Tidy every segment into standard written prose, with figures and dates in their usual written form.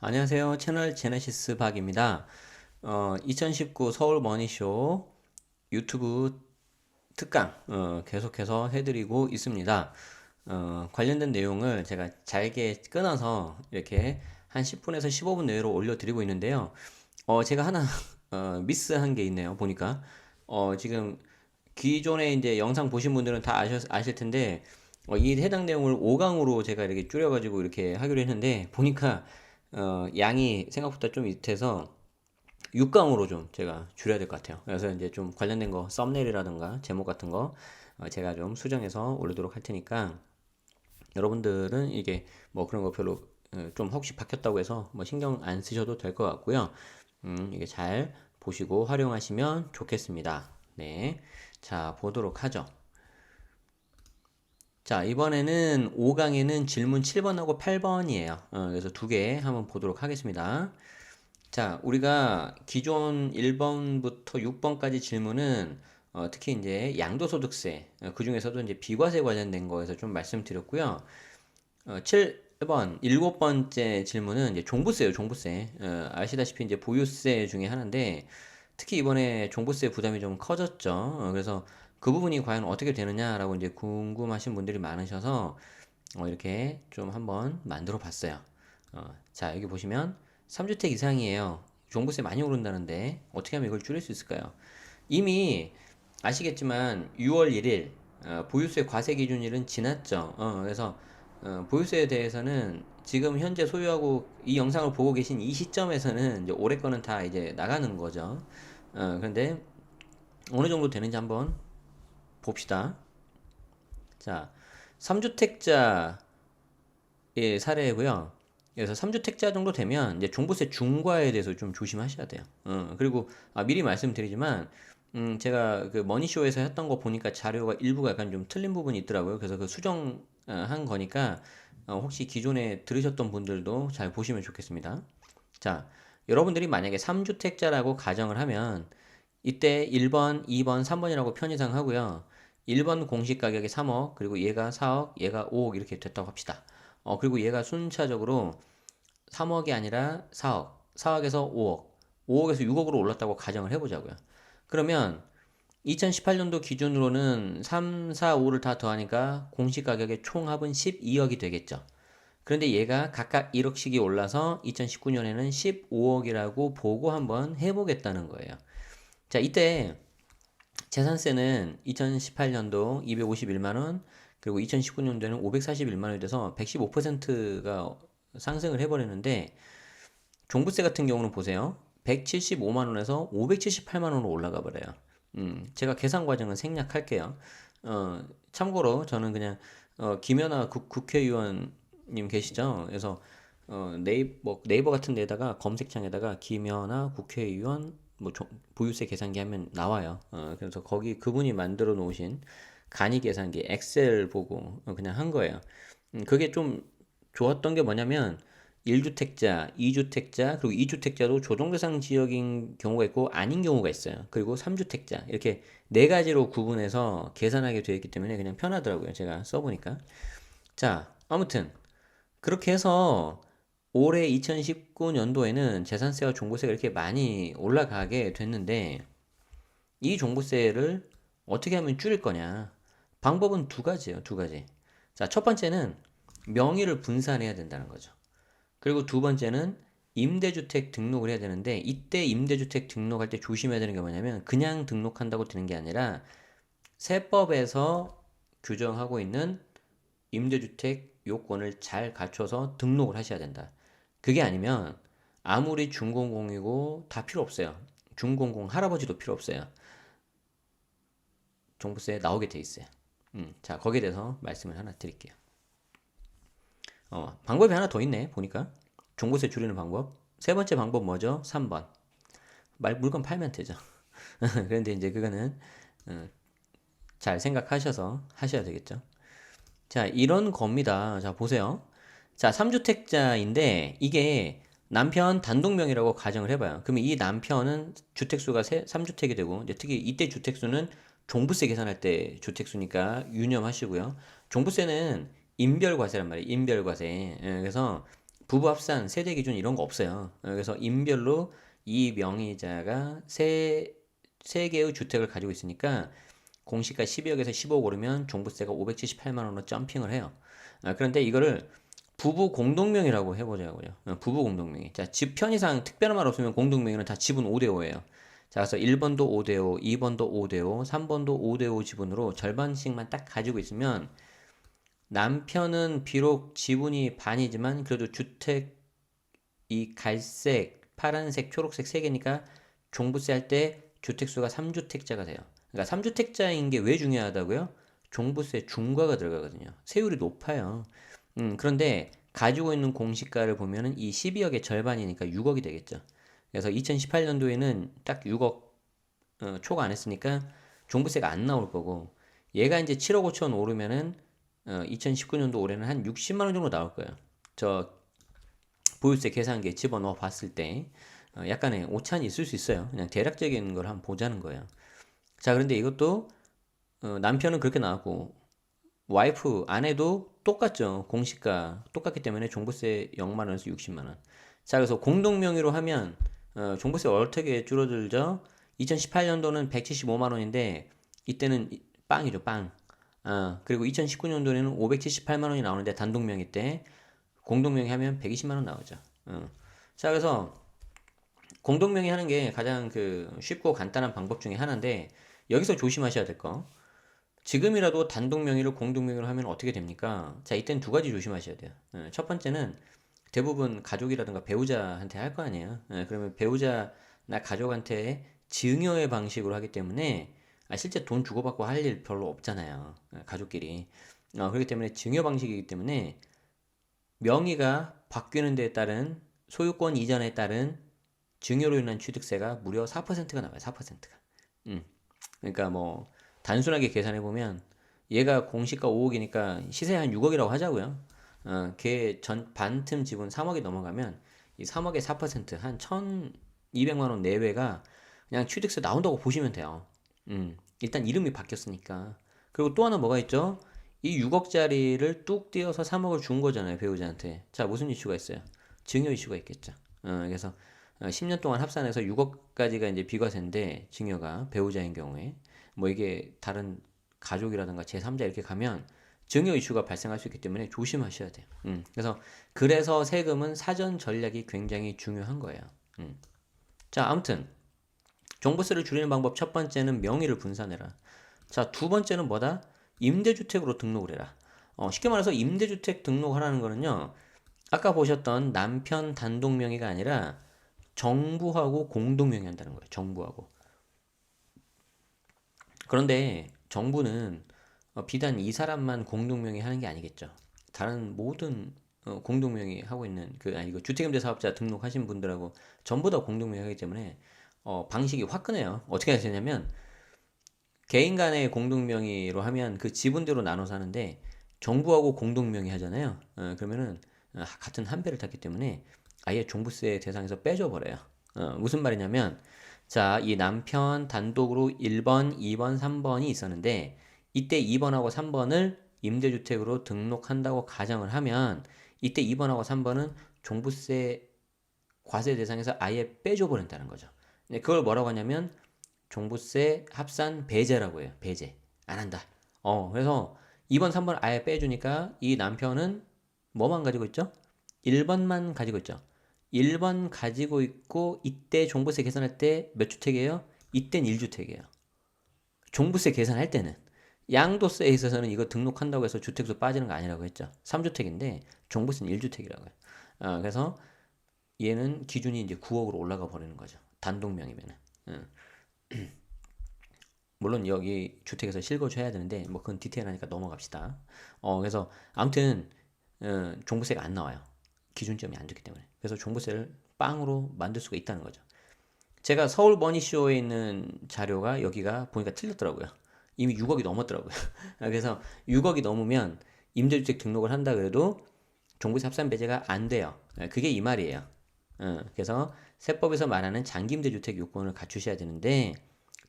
안녕하세요. 채널 제네시스 박입니다. 2019 서울 머니쇼 유튜브 특강 계속해서 해드리고 있습니다. 관련된 내용을 제가 잘게 끊어서 이렇게 한 10분에서 15분 내로 올려드리고 있는데요. 제가 하나 미스한 게 있네요. 보니까 지금 기존에 이제 영상 보신 분들은 다 아실 텐데 이 해당 내용을 5강으로 제가 이렇게 줄여가지고 이렇게 하기로 했는데 보니까 양이 생각보다 좀 밑에서 6강으로 좀 제가 줄여야 될 것 같아요. 그래서 이제 좀 관련된 거 썸네일이라든가 제목 같은 거 제가 좀 수정해서 올리도록 할 테니까 여러분들은 이게 뭐 그런 거 별로 좀 혹시 바뀌었다고 해서 뭐 신경 안 쓰셔도 될 것 같고요. 이게 잘 보시고 활용하시면 좋겠습니다. 네. 자, 보도록 하죠. 자, 이번에는 5강에는 질문 7번하고 8번이에요. 그래서 두 개 한번 보도록 하겠습니다. 자, 우리가 기존 1번부터 6번까지 질문은 특히 이제 양도소득세, 그 중에서도 이제 비과세 관련된 거에서 좀 말씀드렸고요. 7번, 7번째 질문은 이제 종부세예요, 종부세. 아시다시피 이제 보유세 중에 하나인데 특히 이번에 종부세 부담이 좀 커졌죠. 그래서 그 부분이 과연 어떻게 되느냐라고 이제 궁금하신 분들이 많으셔서 이렇게 좀 한번 만들어 봤어요. 자, 여기 보시면 3주택 이상이에요. 종부세 많이 오른다는데 어떻게 하면 이걸 줄일 수 있을까요? 이미 아시겠지만 6월 1일 보유세 과세 기준일은 지났죠. 그래서 보유세에 대해서는 지금 현재 소유하고 이 영상을 보고 계신 이 시점에서는 이제 올해 거는 다 이제 나가는 거죠. 그런데 어느 정도 되는지 한번 봅시다. 자, 3주택자의 사례고요. 그래서 3주택자 정도 되면 이제 종부세 중과에 대해서 좀 조심하셔야 돼요. 그리고 미리 말씀드리지만 제가 그 머니쇼에서 했던 거 보니까 자료가 일부가 약간 좀 틀린 부분이 있더라고요. 그래서 그 수정한 거니까 혹시 기존에 들으셨던 분들도 잘 보시면 좋겠습니다. 자, 여러분들이 만약에 3주택자라고 가정을 하면 이때 1번, 2번, 3번이라고 편의상 하고요. 1번 공시 가격이 3억, 그리고 얘가 4억, 얘가 5억 이렇게 됐다고 합시다. 그리고 얘가 순차적으로 3억이 아니라 4억, 4억에서 5억, 5억에서 6억으로 올랐다고 가정을 해보자고요. 그러면 2018년도 기준으로는 3, 4, 5를 다 더하니까 공시 가격의 총합은 12억이 되겠죠. 그런데 얘가 각각 1억씩이 올라서 2019년에는 15억이라고 보고 한번 해보겠다는 거예요. 자, 이때 재산세는 2018년도 251만 원, 그리고 2019년도에는 541만 원이 돼서 115%가 상승을 해버리는데 종부세 같은 경우는 보세요. 175만 원에서 578만 원으로 올라가 버려요. 제가 계산 과정은 생략할게요. 참고로 저는 그냥 김연아 국회의원님 계시죠? 그래서 네이버 같은 데다가 검색창에다가 김연아 국회의원 뭐 보유세 계산기 하면 나와요. 그래서 거기 그분이 만들어 놓으신 간이 계산기 엑셀 보고 그냥 한 거예요. 그게 좀 좋았던 게 뭐냐면 1주택자, 2주택자, 그리고 2주택자도 조정대상 지역인 경우가 있고 아닌 경우가 있어요. 그리고 3주택자 이렇게 네 가지로 구분해서 계산하게 되어 있기 때문에 그냥 편하더라고요. 제가 써보니까. 자, 아무튼 그렇게 해서 올해 2019년도에는 재산세와 종부세가 이렇게 많이 올라가게 됐는데 이 종부세를 어떻게 하면 줄일 거냐? 방법은 두 가지예요, 두 가지. 자, 첫 번째는 명의를 분산해야 된다는 거죠. 그리고 두 번째는 임대주택 등록을 해야 되는데 이때 임대주택 등록할 때 조심해야 되는 게 뭐냐면 그냥 등록한다고 되는 게 아니라 세법에서 규정하고 있는 임대주택 요건을 잘 갖춰서 등록을 하셔야 된다. 그게 아니면 아무리 준공공이고 다 필요 없어요. 준공공 할아버지도 필요 없어요. 종부세 나오게 돼 있어요. 자, 거기에 대해서 말씀을 하나 드릴게요. 방법이 하나 더 있네, 보니까. 종부세 줄이는 방법. 세 번째 방법 뭐죠? 3번. 물건 팔면 되죠. 그런데 이제 그거는 잘 생각하셔서 하셔야 되겠죠. 자, 이런 겁니다. 자, 보세요. 자, 3주택자인데 이게 남편 단독명의라고 가정을 해봐요. 그러면 이 남편은 주택수가 3주택이 되고 이제 특히 이때 주택수는 종부세 계산할 때 주택수니까 유념하시고요. 종부세는 인별과세란 말이에요. 인별과세. 그래서 부부 합산, 세대 기준 이런 거 없어요. 그래서 임별로 이 명의자가 세 개의 주택을 가지고 있으니까 공시가 12억에서 15억 오르면 종부세가 578만 원으로 점핑을 해요. 그런데 이거를 부부 공동명의라고 해보자고요. 부부 공동명의. 자, 집 편의상 특별한 말 없으면 공동명의는 다 지분 5대5예요. 자, 그래서 1번도 5대5, 2번도 5대5, 3번도 5대5 지분으로 절반씩만 딱 가지고 있으면 남편은 비록 지분이 반이지만 그래도 주택 이 갈색, 파란색, 초록색 세 개니까 종부세 할 때 주택수가 3주택자가 돼요. 그러니까 3주택자인 게 왜 중요하다고요? 종부세 중과가 들어가거든요. 세율이 높아요. 그런데 가지고 있는 공시가를 보면은 이 12억의 절반이니까 6억이 되겠죠. 그래서 2018년도에는 딱 6억 초과 안 했으니까 종부세가 안 나올 거고 얘가 이제 7억 5천 오르면은 2019년도 올해는 한 60만 원 정도 나올 거예요. 저 보유세 계산기에 집어넣어 봤을 때 약간의 오차는 있을 수 있어요. 그냥 대략적인 걸 한번 보자는 거예요. 자, 그런데 이것도 남편은 그렇게 나왔고 와이프 아내도 똑같죠. 공시가 똑같기 때문에 종부세 0만 원에서 60만 원. 자, 그래서 공동 명의로 하면 종부세 어떻게 줄어들죠? 2018년도는 175만 원인데 이때는 빵이죠, 빵. 그리고 2019년도에는 578만 원이 나오는데 단독 명의 때 공동 명의 하면 120만 원 나오죠. 자, 그래서 공동 명의 하는 게 가장 그 쉽고 간단한 방법 중에 하나인데 여기서 조심하셔야 될 거. 지금이라도 단독 명의를 공동 명의로 하면 어떻게 됩니까? 자, 이땐 두 가지 조심하셔야 돼요. 첫 번째는 대부분 가족이라든가 배우자한테 할 거 아니에요. 그러면 배우자나 가족한테 증여의 방식으로 하기 때문에 실제 돈 주고받고 할 일 별로 없잖아요. 가족끼리. 그렇기 때문에 증여 방식이기 때문에 명의가 바뀌는 데에 따른 소유권 이전에 따른 증여로 인한 취득세가 무려 4%가 나와요. 4%가. 그러니까 뭐 단순하게 계산해 보면 얘가 공시가 5억이니까 시세 한 6억이라고 하자고요. 걔 전 반틈 지분 3억이 넘어가면 이 3억의 4%한 1,200만 원 내외가 그냥 취득세 나온다고 보시면 돼요. 일단 이름이 바뀌었으니까. 그리고 또 하나 뭐가 있죠? 이 6억짜리를 뚝 띄어서 3억을 준 거잖아요, 배우자한테. 자, 무슨 이슈가 있어요? 증여 이슈가 있겠죠. 그래서 10년 동안 합산해서 6억까지가 이제 비과세인데 증여가 배우자인 경우에 뭐 이게 다른 가족이라든가 제3자 이렇게 가면 증여 이슈가 발생할 수 있기 때문에 조심하셔야 돼요. 그래서 세금은 사전 전략이 굉장히 중요한 거예요. 자, 아무튼 종부세를 줄이는 방법 첫 번째는 명의를 분산해라. 자, 두 번째는 뭐다? 임대주택으로 등록을 해라. 쉽게 말해서 임대주택 등록하라는 거는요. 아까 보셨던 남편 단독 명의가 아니라 정부하고 공동 명의 한다는 거예요. 정부하고. 그런데 정부는 비단 이 사람만 공동명의 하는 게 아니겠죠. 다른 모든 공동명의 하고 있는 아니 그 주택임대사업자 등록하신 분들하고 전부 다 공동명의 하기 때문에 방식이 화끈해요. 어떻게 하시냐면 개인 간의 공동명의로 하면 그 지분대로 나눠서 하는데 정부하고 공동명의 하잖아요. 그러면은 같은 한 배를 탔기 때문에 아예 종부세 대상에서 빼줘 버려요. 무슨 말이냐면 자, 이 남편 단독으로 1번, 2번, 3번이 있었는데 이때 2번하고 3번을 임대주택으로 등록한다고 가정을 하면 이때 2번하고 3번은 종부세 과세 대상에서 아예 빼줘 버린다는 거죠. 그걸 뭐라고 하냐면 종부세 합산 배제라고 해요. 배제. 안 한다. 그래서 2번, 3번 아예 빼주니까 이 남편은 뭐만 가지고 있죠? 1번만 가지고 있죠. 1번 가지고 있고 이때 종부세 계산할 때 몇 주택이에요? 이땐 1주택이에요. 종부세 계산할 때는 양도세에 있어서는 이거 등록한다고 해서 주택수 빠지는 거 아니라고 했죠. 3주택인데 종부세는 1주택이라고 해요. 그래서 얘는 기준이 이제 9억으로 올라가 버리는 거죠. 단독명이면은. 물론 여기 주택에서 실거주 해야 되는데 뭐 그건 디테일하니까 넘어갑시다. 그래서 아무튼 종부세가 안 나와요. 기준점이 안 좋기 때문에. 그래서 종부세를 빵으로 만들 수가 있다는 거죠. 제가 서울 머니쇼에 있는 자료가 여기가 보니까 틀렸더라고요. 이미 6억이 넘었더라고요. 그래서 6억이 넘으면 임대주택 등록을 한다 그래도 종부세 합산 배제가 안 돼요. 그게 이 말이에요. 그래서 세법에서 말하는 장기임대주택 요건을 갖추셔야 되는데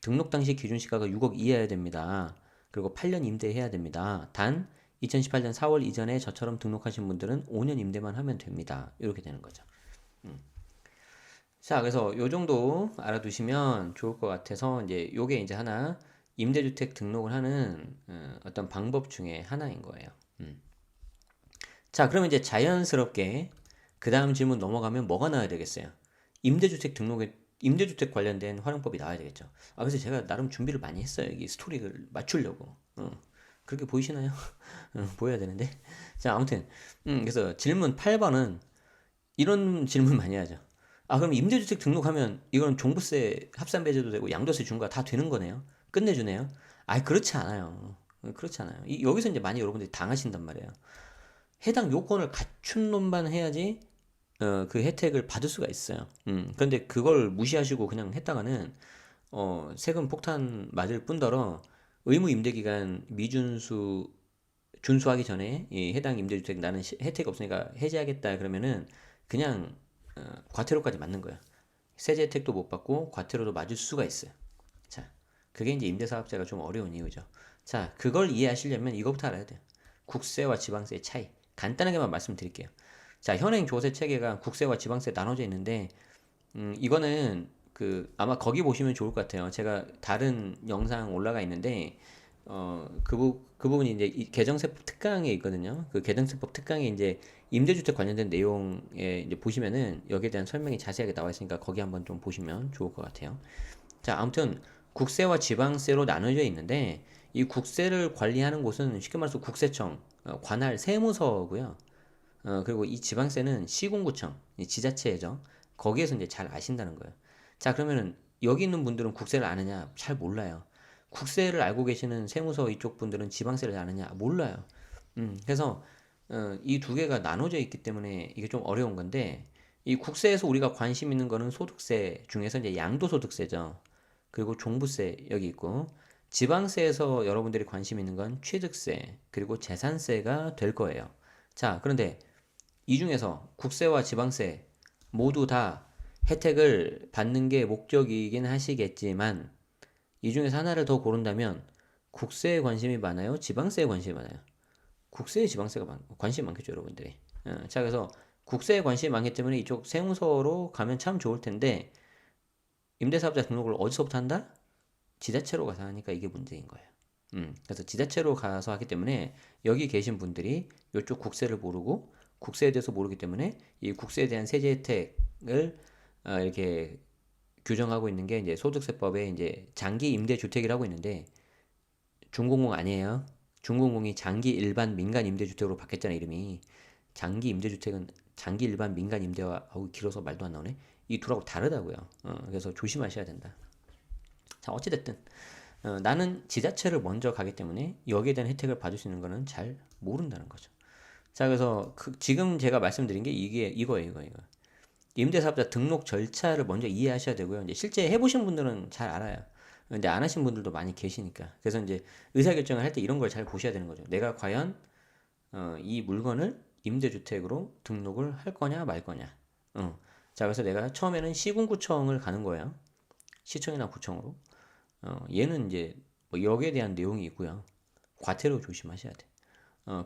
등록 당시 기준시가가 6억 이하여야 됩니다. 그리고 8년 임대해야 됩니다. 단 2018년 4월 이전에 저처럼 등록하신 분들은 5년 임대만 하면 됩니다. 이렇게 되는 거죠. 자, 그래서 요 정도 알아두시면 좋을 것 같아서 이제 요게 이제 하나 임대주택 등록을 하는 어떤 방법 중에 하나인 거예요. 자, 그러면 이제 자연스럽게 그 다음 질문 넘어가면 뭐가 나와야 되겠어요? 임대주택 관련된 활용법이 나와야 되겠죠. 아, 그래서 제가 나름 준비를 많이 했어요. 이 스토리를 맞추려고. 그렇게 보이시나요? 보여야 되는데. 자, 아무튼, 그래서 질문 8번은 이런 질문 많이 하죠. 아, 그럼 임대주택 등록하면 이건 종부세 합산배제도 되고 양도세 중과 다 되는 거네요? 끝내주네요? 아, 그렇지 않아요. 그렇지 않아요. 여기서 이제 많이 여러분들이 당하신단 말이에요. 해당 요건을 갖춘 놈만 해야지 그 혜택을 받을 수가 있어요. 그런데 그걸 무시하시고 그냥 했다가는 세금 폭탄 맞을 뿐더러 의무 임대 기간 미준수 준수하기 전에 이 해당 임대주택 나는 혜택 없으니까 해지하겠다 그러면은 그냥 과태료까지 맞는 거야. 세제 혜택도 못 받고 과태료도 맞을 수가 있어요. 자, 그게 이제 임대사업자가 좀 어려운 이유죠. 자, 그걸 이해하시려면 이것부터 알아야 돼요. 국세와 지방세의 차이. 간단하게만 말씀드릴게요. 자, 현행 조세 체계가 국세와 지방세 나눠져 있는데, 이거는 아마 거기 보시면 좋을 것 같아요. 제가 다른 영상 올라가 있는데, 그 부분이 이제 이 개정세법 특강에 있거든요. 그 개정세법 특강에 이제 임대주택 관련된 내용에 이제 보시면은 여기에 대한 설명이 자세하게 나와 있으니까 거기 한번 좀 보시면 좋을 것 같아요. 자, 아무튼 국세와 지방세로 나눠져 있는데 이 국세를 관리하는 곳은 쉽게 말해서 국세청, 관할 세무서고요. 그리고 이 지방세는 시군구청, 지자체죠. 거기에서 이제 잘 아신다는 거예요. 자, 그러면은 여기 있는 분들은 국세를 아느냐? 잘 몰라요. 국세를 알고 계시는 세무서 이쪽 분들은 지방세를 아느냐? 몰라요. 그래서 이 두 개가 나눠져 있기 때문에 이게 좀 어려운 건데 이 국세에서 우리가 관심 있는 거는 소득세 중에서 이제 양도소득세죠. 그리고 종부세 여기 있고 지방세에서 여러분들이 관심 있는 건 취득세 그리고 재산세가 될 거예요. 자, 그런데 이 중에서 국세와 지방세 모두 다 혜택을 받는 게 목적이긴 하시겠지만 이 중에서 하나를 더 고른다면 국세에 관심이 많아요? 지방세에 관심이 많아요? 국세에 지방세가 관심이 많겠죠, 여러분들이. 자, 그래서 국세에 관심이 많기 때문에 이쪽 세무서로 가면 참 좋을 텐데 임대사업자 등록을 어디서부터 한다? 지자체로 가서 하니까 이게 문제인 거예요. 그래서 지자체로 가서 하기 때문에 여기 계신 분들이 이쪽 국세를 모르고 국세에 대해서 모르기 때문에 이 국세에 대한 세제 혜택을 이렇게 규정하고 있는 게 이제 소득세법에 이제 장기 임대 주택이라고 있는데 중공공 아니에요. 중공공이 장기 일반 민간 임대 주택으로 바뀌었잖아요, 이름이. 장기 임대 주택은 장기 일반 민간 임대와 길어서 말도 안 나오네. 이 둘하고 다르다고요. 그래서 조심하셔야 된다. 자, 어찌됐든 나는 지자체를 먼저 가기 때문에 여기에 대한 혜택을 받을 수 있는 거는 잘 모른다는 거죠. 자, 그래서 지금 제가 말씀드린 게 이거예요. 임대사업자 등록 절차를 먼저 이해하셔야 되고요. 이제 실제 해보신 분들은 잘 알아요. 근데 안 하신 분들도 많이 계시니까. 그래서 이제 의사결정을 할 때 이런 걸 잘 보셔야 되는 거죠. 내가 과연 이 물건을 임대주택으로 등록을 할 거냐 말 거냐. 자, 그래서 내가 처음에는 시군구청을 가는 거예요. 시청이나 구청으로. 얘는 이제 뭐 여기에 대한 내용이 있고요. 과태료 조심하셔야 돼.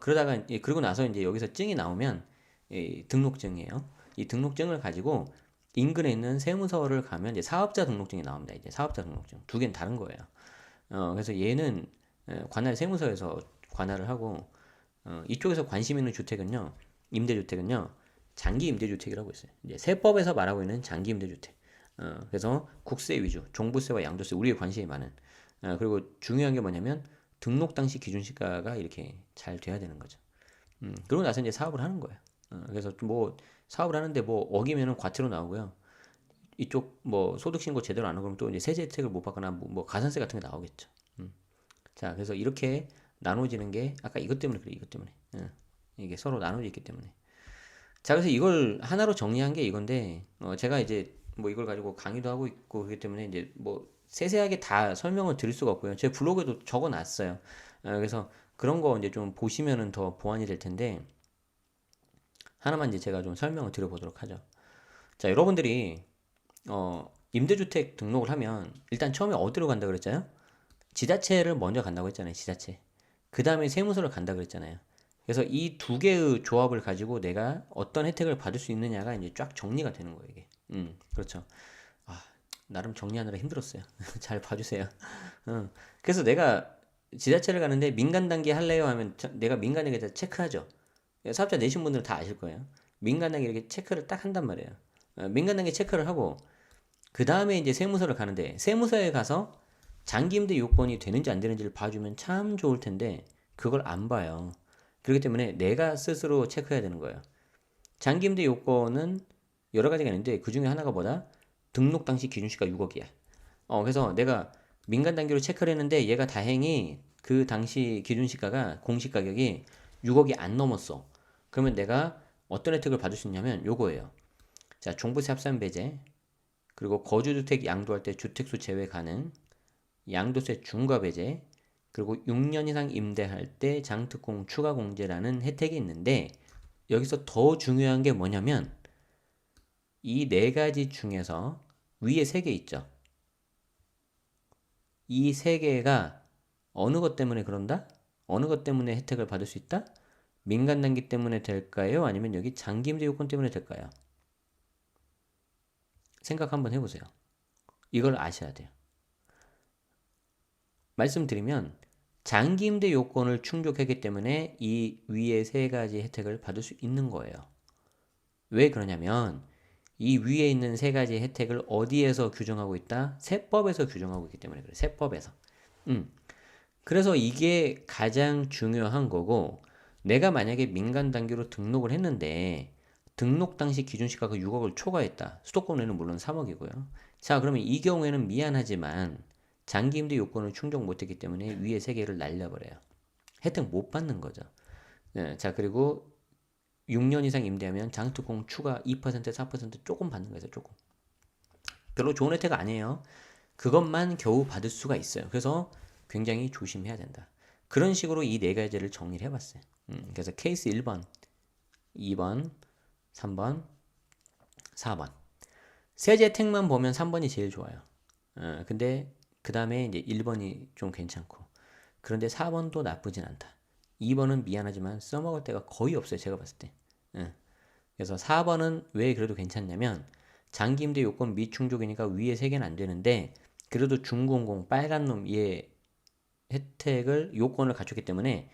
그러다가 그리고 나서 이제 여기서 증이 나오면 등록증이에요. 이 등록증을 가지고 인근에 있는 세무서를 가면 이제 사업자 등록증이 나옵니다. 이제 사업자 등록증 두 개는 다른 거예요. 그래서 얘는 관할 세무서에서 관할을 하고 이쪽에서 관심 있는 주택은요, 임대주택은요, 장기 임대주택이라고 있어요. 이제 세법에서 말하고 있는 장기 임대주택. 그래서 국세 위주, 종부세와 양도세 우리의 관심이 많은. 그리고 중요한 게 뭐냐면 등록 당시 기준시가가 이렇게 잘 돼야 되는 거죠. 그러고 나서 이제 사업을 하는 거예요. 그래서 뭐 사업을 하는데 뭐 어기면은 과태료 나오고요. 이쪽 뭐 소득 신고 제대로 안 하고 그러면 또 이제 세제 혜택을 못 받거나 뭐 가산세 같은 게 나오겠죠. 자, 그래서 이렇게 나눠지는 게 아까 이것 때문에 그래, 이것 때문에. 이게 서로 나눠져 있기 때문에. 자, 그래서 이걸 하나로 정리한 게 이건데 제가 이제 뭐 이걸 가지고 강의도 하고 있고 그렇기 때문에 이제 뭐 세세하게 다 설명을 드릴 수가 없고요. 제 블로그에도 적어 놨어요. 그래서 그런 거 이제 좀 보시면은 더 보완이 될 텐데 하나만 이제 제가 좀 설명을 드려보도록 하죠. 자, 여러분들이 임대주택 등록을 하면 일단 처음에 어디로 간다 그랬잖아요? 지자체를 먼저 간다고 했잖아요. 지자체. 그 다음에 세무서를 간다 그랬잖아요. 그래서 이 두 개의 조합을 가지고 내가 어떤 혜택을 받을 수 있느냐가 이제 쫙 정리가 되는 거예요, 이게. 그렇죠. 아, 나름 정리하느라 힘들었어요. 잘 봐주세요. 그래서 내가 지자체를 가는데 민간 단계 할래요 하면 내가 민간 단계에다 체크하죠. 사업자 내신 분들은 다 아실 거예요. 민간 단계 이렇게 체크를 딱 한단 말이에요. 민간 단계 체크를 하고 그 다음에 이제 세무서를 가는데 세무서에 가서 장기임대 요건이 되는지 안 되는지를 봐주면 참 좋을 텐데 그걸 안 봐요. 그렇기 때문에 내가 스스로 체크해야 되는 거예요. 장기임대 요건은 여러 가지가 있는데 그 중에 하나가 뭐다? 등록 당시 기준시가 6억이야. 그래서 내가 민간 단계로 체크를 했는데 얘가 다행히 그 당시 기준시가가 공시 가격이 6억이 안 넘었어. 그러면 내가 어떤 혜택을 받을 수 있냐면 요거예요. 자, 종부세 합산 배제, 그리고 거주주택 양도할 때 주택수 제외 가능, 양도세 중과 배제, 그리고 6년 이상 임대할 때 장특공 추가 공제라는 혜택이 있는데 여기서 더 중요한 게 뭐냐면 이 네 가지 중에서 위에 세 개 있죠. 이 세 개가 어느 것 때문에 그런다? 어느 것 때문에 혜택을 받을 수 있다? 민간 단기 때문에 될까요? 아니면 여기 장기임대 요건 때문에 될까요? 생각 한번 해보세요. 이걸 아셔야 돼요. 말씀드리면 장기임대 요건을 충족하기 때문에 이 위에 세 가지 혜택을 받을 수 있는 거예요. 왜 그러냐면 이 위에 있는 세 가지 혜택을 어디에서 규정하고 있다? 세법에서 규정하고 있기 때문에 그래요. 세법에서. 그래서 이게 가장 중요한 거고 내가 만약에 민간 단계로 등록을 했는데 등록 당시 기준시가가 6억을 초과했다. 수도권에는 물론 3억이고요. 자, 그러면 이 경우에는 미안하지만 장기임대 요건을 충족 못했기 때문에 위에 세 개를 날려버려요. 혜택 못 받는 거죠. 네, 자, 그리고 6년 이상 임대하면 장특공 추가 2% 4% 조금 받는 거예요. 조금. 별로 좋은 혜택 아니에요. 그것만 겨우 받을 수가 있어요. 그래서 굉장히 조심해야 된다. 그런 식으로 이 네 가지를 정리를 해봤어요. 그래서 케이스 1번, 2번, 3번, 4번. 세제 혜택만 보면 3번이 제일 좋아요. 근데 그 다음에 이제 1번이 좀 괜찮고. 그런데 4번도 나쁘진 않다. 2번은 미안하지만 써먹을 때가 거의 없어요. 제가 봤을 때. 그래서 4번은 왜 그래도 괜찮냐면 장기임대 요건 미충족이니까 위에 3개는 안 되는데 그래도 중공공 빨간 놈 얘 혜택을 요건을 갖췄기 때문에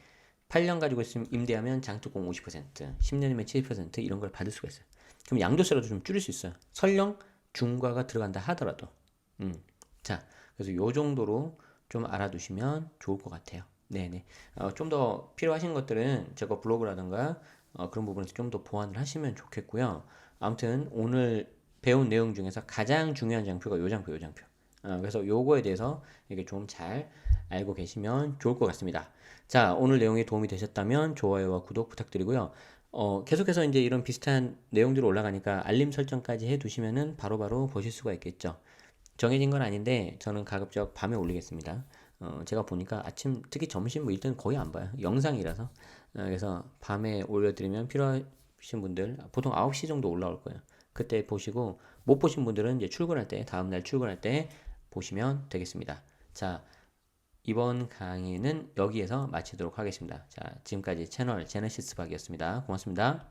8년 가지고 있으면 임대하면 장특공 50%, 10년이면 70% 이런 걸 받을 수가 있어요. 그럼 양도세라도 좀 줄일 수 있어요. 설령 중과가 들어간다 하더라도. 자, 그래서 요 정도로 좀 알아두시면 좋을 것 같아요. 네네. 좀 더 필요하신 것들은 제가 블로그라든가 그런 부분에서 좀 더 보완을 하시면 좋겠고요. 아무튼 오늘 배운 내용 중에서 가장 중요한 장표가 요 장표, 요 장표. 그래서 요거에 대해서 이게 좀 잘 알고 계시면 좋을 것 같습니다. 자, 오늘 내용이 도움이 되셨다면 좋아요와 구독 부탁드리고요. 계속해서 이제 이런 비슷한 내용들이 올라가니까 알림 설정까지 해두시면은 바로바로 보실 수가 있겠죠. 정해진 건 아닌데 저는 가급적 밤에 올리겠습니다. 제가 보니까 아침 특히 점심 뭐 일단 거의 안 봐요. 영상이라서. 그래서 밤에 올려드리면 필요하신 분들 보통 9시 정도 올라올 거예요. 그때 보시고 못 보신 분들은 이제 출근할 때 다음날 출근할 때 보시면 되겠습니다. 자, 이번 강의는 여기에서 마치도록 하겠습니다. 자, 지금까지 채널 제네시스 박이었습니다. 고맙습니다.